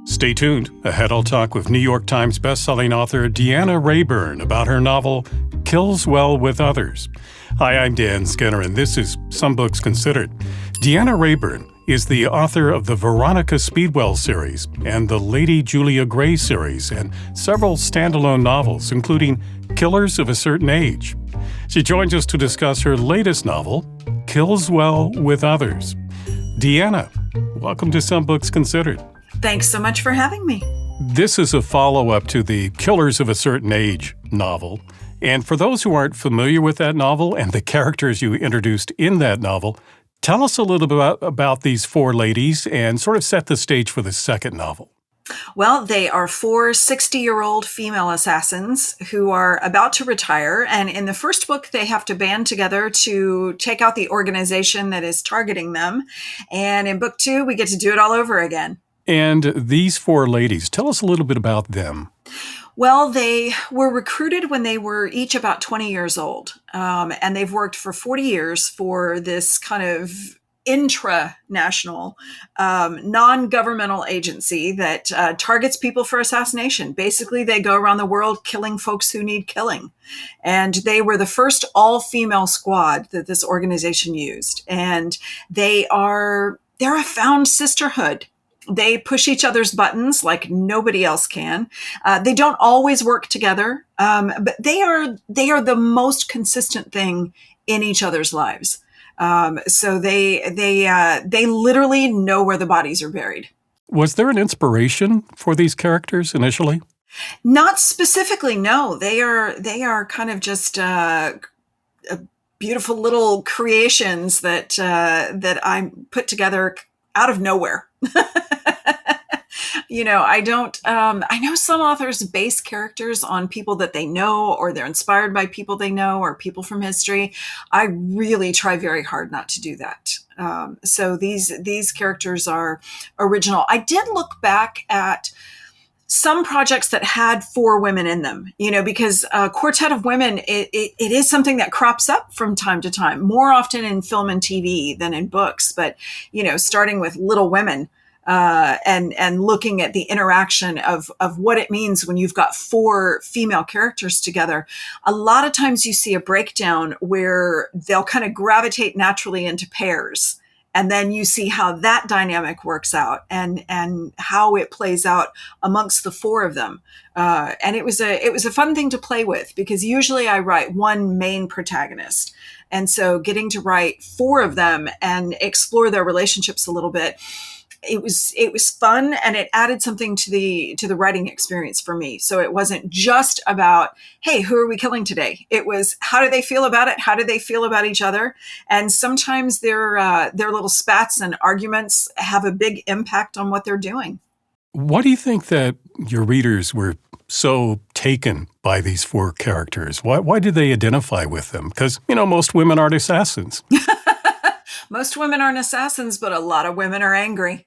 Stay tuned. Ahead, I'll talk with New York Times bestselling author Deanna Raybourn about her novel, Kills Well with Others. Hi, I'm Dan Skinner, and this is Some Books Considered. Deanna Raybourn is the author of the Veronica Speedwell series and the Lady Julia Gray series and several standalone novels, including Killers of a Certain Age. She joins us to discuss her latest novel, Kills Well with Others. Deanna, welcome to Some Books Considered. Thanks so much for having me. This is a follow-up to the Killers of a Certain Age novel. And for those who aren't familiar with that novel and the characters you introduced in that novel, tell us a little bit about these four ladies and sort of set the stage for the second novel. Well, they are four 60-year-old female assassins who are about to retire. And in the first book, they have to band together to take out the organization that is targeting them. And in book 2, we get to do it all over again. And these four ladies, tell us a little bit about them. Well, they were recruited when they were each about 20 years old. And they've worked for 40 years for this kind of intra-national, non-governmental agency that targets people for assassination. Basically, they go around the world killing folks who need killing. And they were the first all-female squad that this organization used. And they're a found sisterhood. They push each other's buttons like nobody else can. They don't always work together, but they are the most consistent thing in each other's lives. So they literally know where the bodies are buried. Was there an inspiration for these characters initially? Not specifically, no. They are kind of just beautiful little creations that I put together out of nowhere. I know some authors base characters on people that they know, or they're inspired by people they know, or people from history. I really try very hard not to do that. So these characters are original. I did look back at some projects that had four women in them, because a quartet of women, it is something that crops up from time to time, more often in film and TV than in books. But, starting with Little Women, and looking at the interaction of what it means when you've got four female characters together. A lot of times you see a breakdown where they'll kind of gravitate naturally into pairs. And then you see how that dynamic works out and how it plays out amongst the four of them. And it was a fun thing to play with, because usually I write one main protagonist. And so getting to write four of them and explore their relationships a little bit, it was fun, and it added something to the writing experience for me. So it wasn't just about, hey, who are we killing today? It was, how do they feel about it? How do they feel about each other? And sometimes their little spats and arguments have a big impact on what they're doing. Why do you think that your readers were so taken by these four characters? Why did they identify with them? Because, most women aren't assassins. Most women aren't assassins, but a lot of women are angry.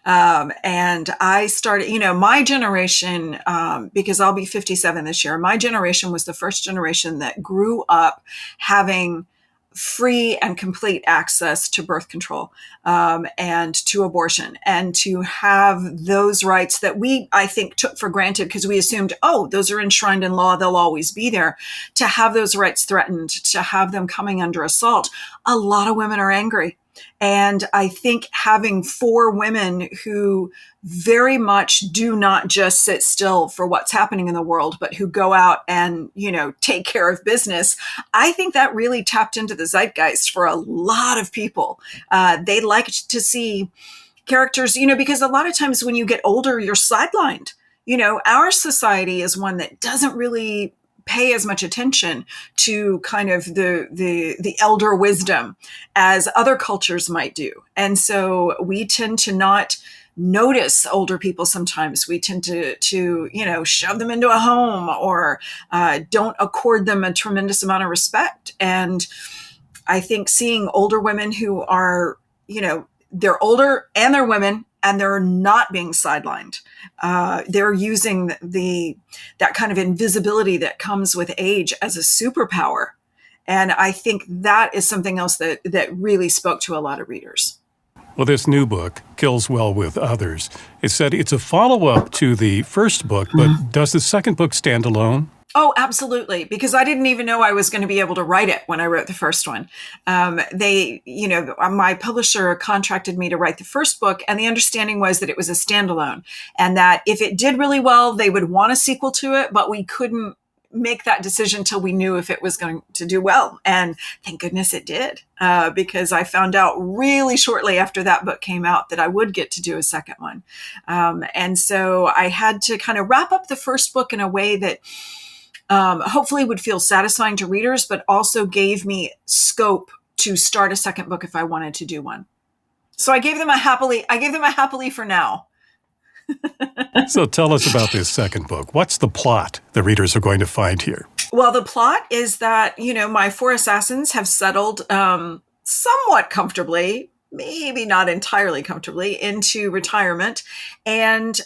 And I started, my generation, because I'll be 57 this year, my generation was the first generation that grew up having free and complete access to birth control, and to abortion, and to have those rights that we, I think, took for granted because we assumed, oh, those are enshrined in law, they'll always be there. To have those rights threatened, to have them coming under assault, a lot of women are angry. And I think having four women who very much do not just sit still for what's happening in the world, but who go out and, take care of business, I think that really tapped into the zeitgeist for a lot of people. They liked to see characters, because a lot of times when you get older, you're sidelined. Our society is one that doesn't really pay as much attention to kind of the elder wisdom as other cultures might do. And so we tend to not notice older people sometimes. We tend to shove them into a home, or don't accord them a tremendous amount of respect. And I think seeing older women who are, they're older and they're women, and they're not being sidelined. They're using that kind of invisibility that comes with age as a superpower. And I think that is something else that really spoke to a lot of readers. Well, this new book, Kills Well with Others, it said it's a follow-up to the first book, but does the second book stand alone? Oh, absolutely. Because I didn't even know I was going to be able to write it when I wrote the first one. My publisher contracted me to write the first book, and the understanding was that it was a standalone, and that if it did really well, they would want a sequel to it, but we couldn't make that decision till we knew if it was going to do well. And thank goodness it did, because I found out really shortly after that book came out that I would get to do a second one. And so I had to kind of wrap up the first book in a way that hopefully would feel satisfying to readers, but also gave me scope to start a second book if I wanted to do one. So I gave them a happily for now. So tell us about this second book. What's the plot the readers are going to find here? Well, the plot is that, my four assassins have settled somewhat comfortably, maybe not entirely comfortably, into retirement. And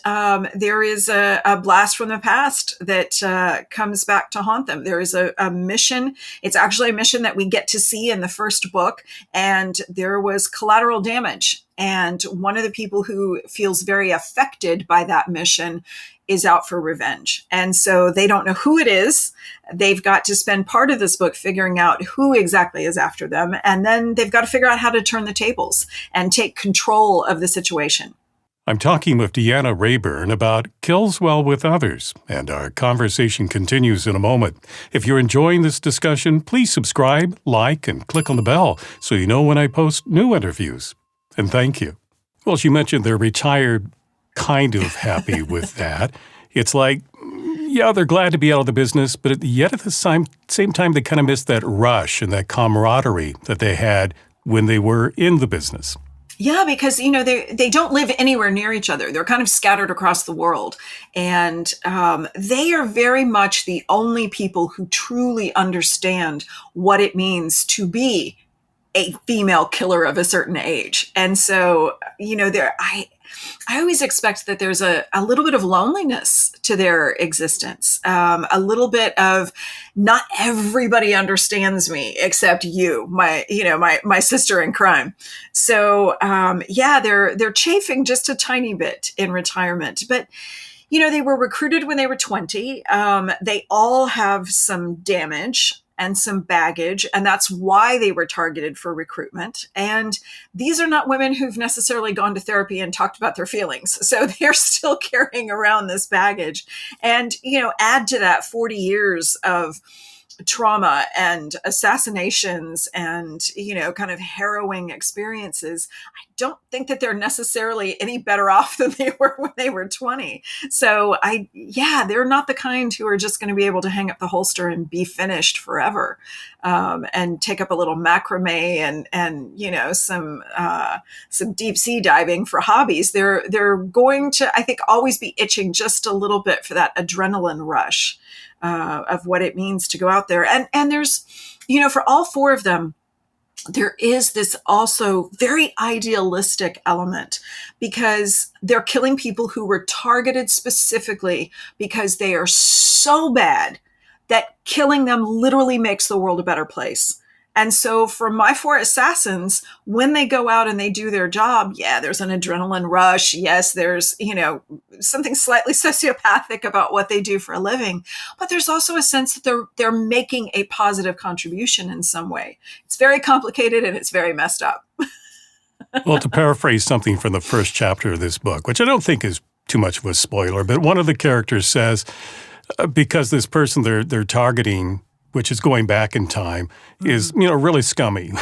there is a blast from the past that comes back to haunt them. There is a mission. It's actually a mission that we get to see in the first book. And there was collateral damage. And one of the people who feels very affected by that mission is out for revenge. And so they don't know who it is. They've got to spend part of this book figuring out who exactly is after them. And then they've got to figure out how to turn the tables and take control of the situation. I'm talking with Deanna Rayburn about Kills Well with Others, and our conversation continues in a moment. If you're enjoying this discussion, please subscribe, like, and click on the bell so you know when I post new interviews. And thank you. Well, she mentioned they're retired, kind of happy with that. It's like, yeah, they're glad to be out of the business, but yet at the same time, they kind of miss that rush and that camaraderie that they had when they were in the business. Yeah, because, they don't live anywhere near each other. They're kind of scattered across the world. And they are very much the only people who truly understand what it means to be a female killer of a certain age. And so, I always expect that there's a little bit of loneliness to their existence, a little bit of not everybody understands me except you, my sister in crime. So, they're chafing just a tiny bit in retirement, but they were recruited when they were 20. They all have some damage and some baggage, and that's why they were targeted for recruitment. And these are not women who've necessarily gone to therapy and talked about their feelings. So they're still carrying around this baggage. And, add to that 40 years of trauma and assassinations and, kind of harrowing experiences. I don't think that they're necessarily any better off than they were when they were 20. So they're not the kind who are just going to be able to hang up the holster and be finished forever, and take up a little macrame and some deep sea diving for hobbies. They're going to, I think, always be itching just a little bit for that adrenaline rush of what it means to go out there. And there's, for all four of them, there is this also very idealistic element because they're killing people who were targeted specifically because they are so bad that killing them literally makes the world a better place. And so for my four assassins, when they go out and they do their job, there's an adrenaline rush. Yes, there's, something slightly sociopathic about what they do for a living, but there's also a sense that they're making a positive contribution in some way. It's very complicated and it's very messed up. Well, to paraphrase something from the first chapter of this book, which I don't think is too much of a spoiler, but one of the characters says, because this person they're targeting, which is going back in time, is, really scummy.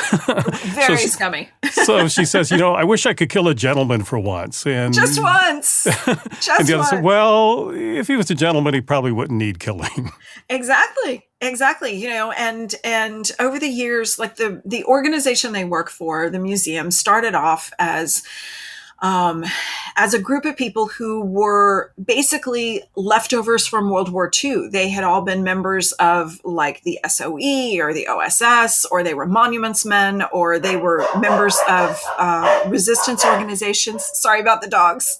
Very scummy. So she says, I wish I could kill a gentleman for once. And just once. And the other said, well, if he was a gentleman, he probably wouldn't need killing. Exactly. And over the years, like the organization they work for, the museum, started off as a group of people who were basically leftovers from World War II. They had all been members of like the SOE or the OSS, or they were monuments men, or they were members of resistance organizations. Sorry about the dogs.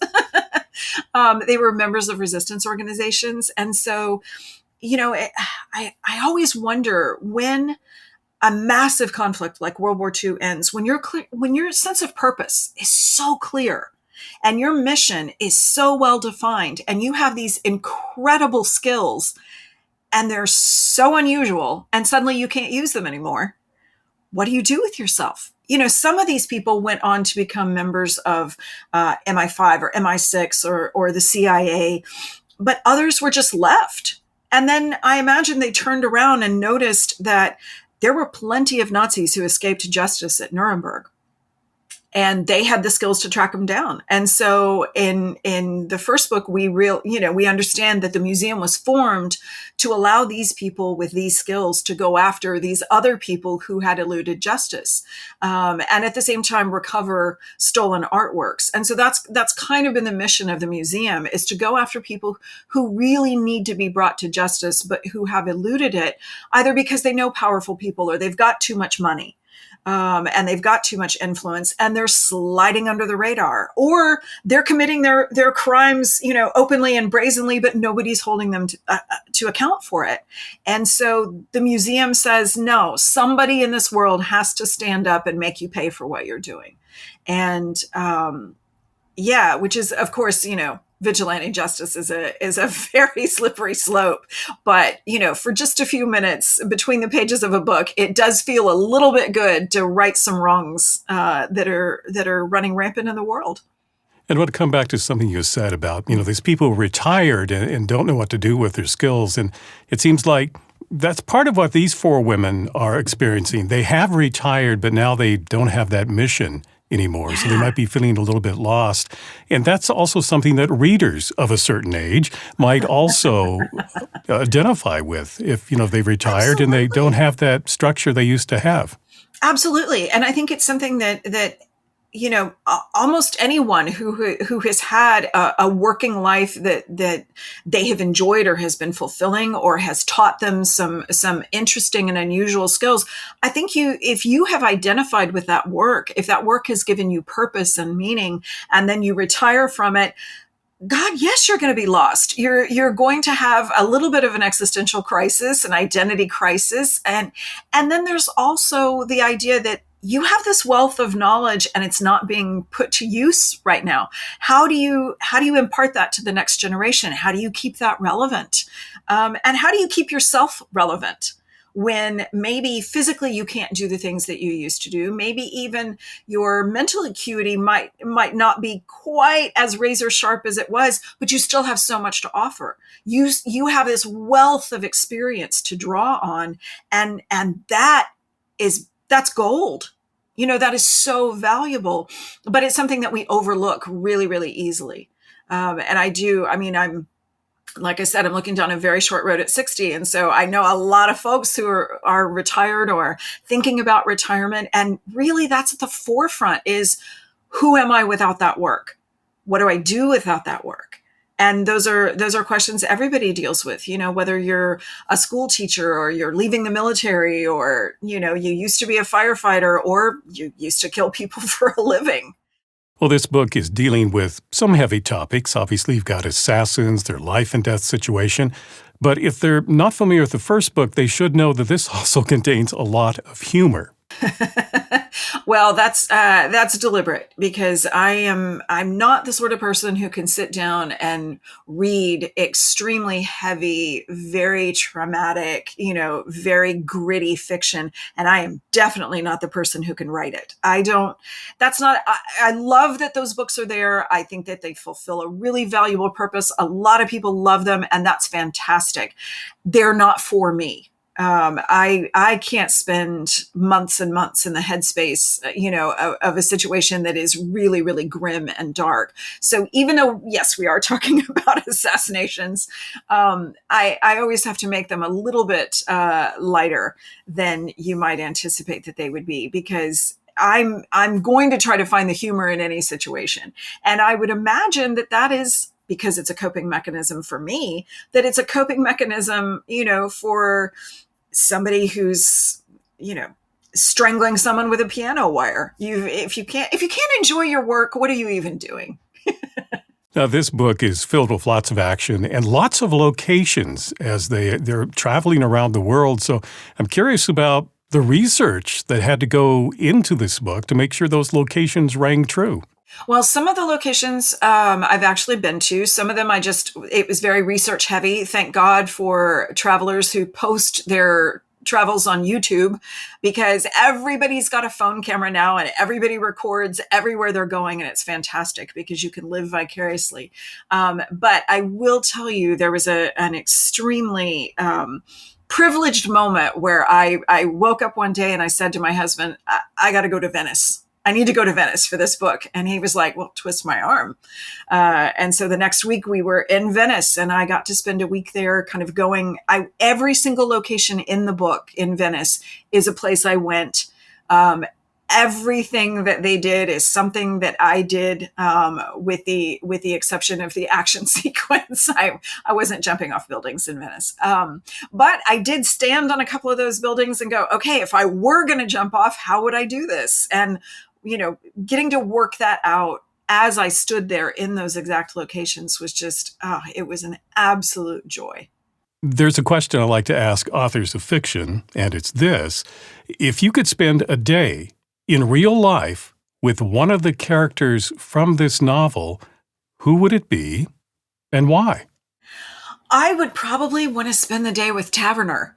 They were members of resistance organizations. And so, I always wonder when a massive conflict like World War II ends, when when your sense of purpose is so clear and your mission is so well defined and you have these incredible skills and they're so unusual and suddenly you can't use them anymore, what do you do with yourself? Some of these people went on to become members of MI5 or MI6 or the CIA, but others were just left. And then I imagine they turned around and noticed that there were plenty of Nazis who escaped justice at Nuremberg. And they had the skills to track them down. And so in the first book, we understand that the museum was formed to allow these people with these skills to go after these other people who had eluded justice, and at the same time recover stolen artworks. And so that's kind of been the mission of the museum, is to go after people who really need to be brought to justice, but who have eluded it, either because they know powerful people or they've got too much money. And they've got too much influence and they're sliding under the radar, or they're committing their crimes, openly and brazenly, but nobody's holding them to account for it. And so the museum says, no, somebody in this world has to stand up and make you pay for what you're doing. And, which is, of course, vigilante justice is a very slippery slope, but for just a few minutes between the pages of a book, it does feel a little bit good to right some wrongs that are running rampant in the world. And I want to come back to something you said about, these people retired and don't know what to do with their skills. And it seems like that's part of what these four women are experiencing. They have retired, but now they don't have that mission anymore. So they might be feeling a little bit lost. And that's also something that readers of a certain age might also identify with if, they've retired. Absolutely. And they don't have that structure they used to have. Absolutely. And I think it's something that almost anyone who has had a working life that they have enjoyed or has been fulfilling or has taught them some interesting and unusual skills. I think if you have identified with that work, if that work has given you purpose and meaning, and then you retire from it, God, yes, you're going to be lost. You're going to have a little bit of an existential crisis, an identity crisis. And then there's also the idea that you have this wealth of knowledge and it's not being put to use right now. How do you impart that to the next generation? How do you keep that relevant? And how do you keep yourself relevant when maybe physically you can't do the things that you used to do? Maybe even your mental acuity might not be quite as razor sharp as it was, but you still have so much to offer. You have this wealth of experience to draw on, and that's gold. That is so valuable, but it's something that we overlook really, really easily. Like I said, I'm looking down a very short road at 60. And so I know a lot of folks who are retired or thinking about retirement. And really that's at the forefront is, who am I without that work? What do I do without that work? And those are questions everybody deals with, whether you're a school teacher or you're leaving the military or, you used to be a firefighter or you used to kill people for a living. Well, this book is dealing with some heavy topics. Obviously, you've got assassins, their life and death situation. But if they're not familiar with the first book, they should know that this also contains a lot of humor. Well, that's deliberate, because I'm not the sort of person who can sit down and read extremely heavy, very traumatic, very gritty fiction. And I am definitely not the person who can write it. I love that those books are there. I think that they fulfill a really valuable purpose. A lot of people love them, and that's fantastic. They're not for me. I can't spend months and months in the headspace, of a situation that is really, really grim and dark. So even though, yes, we are talking about assassinations, I always have to make them a little bit lighter than you might anticipate that they would be, because I'm going to try to find the humor in any situation. And I would imagine that is because it's a coping mechanism for me, that it's a coping mechanism, for somebody who's, strangling someone with a piano wire. If you can't enjoy your work, what are you even doing? Now, this book is filled with lots of action and lots of locations as they're traveling around the world. So I'm curious about the research that had to go into this book to make sure those locations rang true. Well, some of the locations I've actually been to. Some of them it was very research heavy. Thank God for travelers who post their travels on YouTube, because everybody's got a phone camera now and everybody records everywhere they're going. And it's fantastic because you can live vicariously. But I will tell you, there was an extremely privileged moment where I woke up one day and I said to my husband, I got to go to Venice. I need to go to Venice for this book. And he was like, well, twist my arm. And so the next week we were in Venice, and I got to spend a week there kind of going, every single location in the book in Venice is a place I went. Everything that they did is something that I did, with the exception of the action sequence. I wasn't jumping off buildings in Venice. But I did stand on a couple of those buildings and go, okay, if I were going to jump off, how would I do this? And getting to work that out as I stood there in those exact locations was just, it was an absolute joy. There's a question I like to ask authors of fiction, and it's this. If you could spend a day in real life with one of the characters from this novel, who would it be and why? I would probably want to spend the day with Taverner.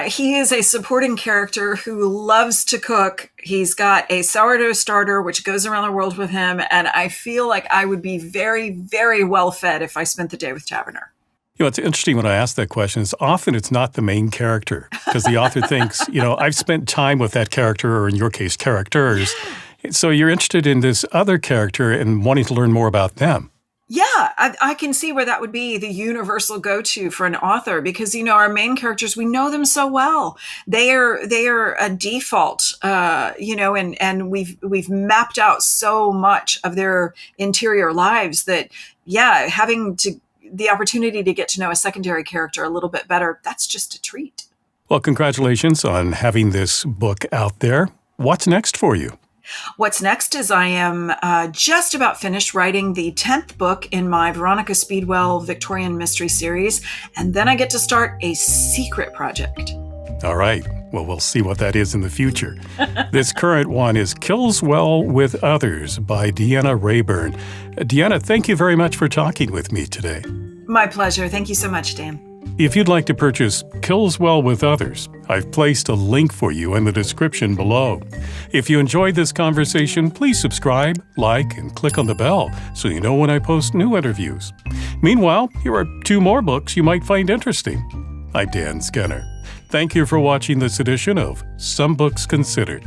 He is a supporting character who loves to cook. He's got a sourdough starter, which goes around the world with him. And I feel like I would be very, very well fed if I spent the day with Taverner. It's interesting when I ask that question is often it's not the main character because the author thinks, I've spent time with that character, or in your case, characters. So you're interested in this other character and wanting to learn more about them. Yeah, I can see where that would be the universal go-to for an author because, our main characters, we know them so well. They are a default, and we've mapped out so much of their interior lives that, having the opportunity to get to know a secondary character a little bit better, that's just a treat. Well, congratulations on having this book out there. What's next for you? What's next is I am just about finished writing the 10th book in my Veronica Speedwell Victorian Mystery Series, and then I get to start a secret project. All right. Well, we'll see what that is in the future. This current one is Kills Well with Others by Deanna Raybourn. Deanna, thank you very much for talking with me today. My pleasure. Thank you so much, Dan. If you'd like to purchase Kills Well with Others, I've placed a link for you in the description below. If you enjoyed this conversation, please subscribe, like, and click on the bell so you know when I post new interviews. Meanwhile, here are 2 more books you might find interesting. I'm Dan Skinner. Thank you for watching this edition of Some Books Considered.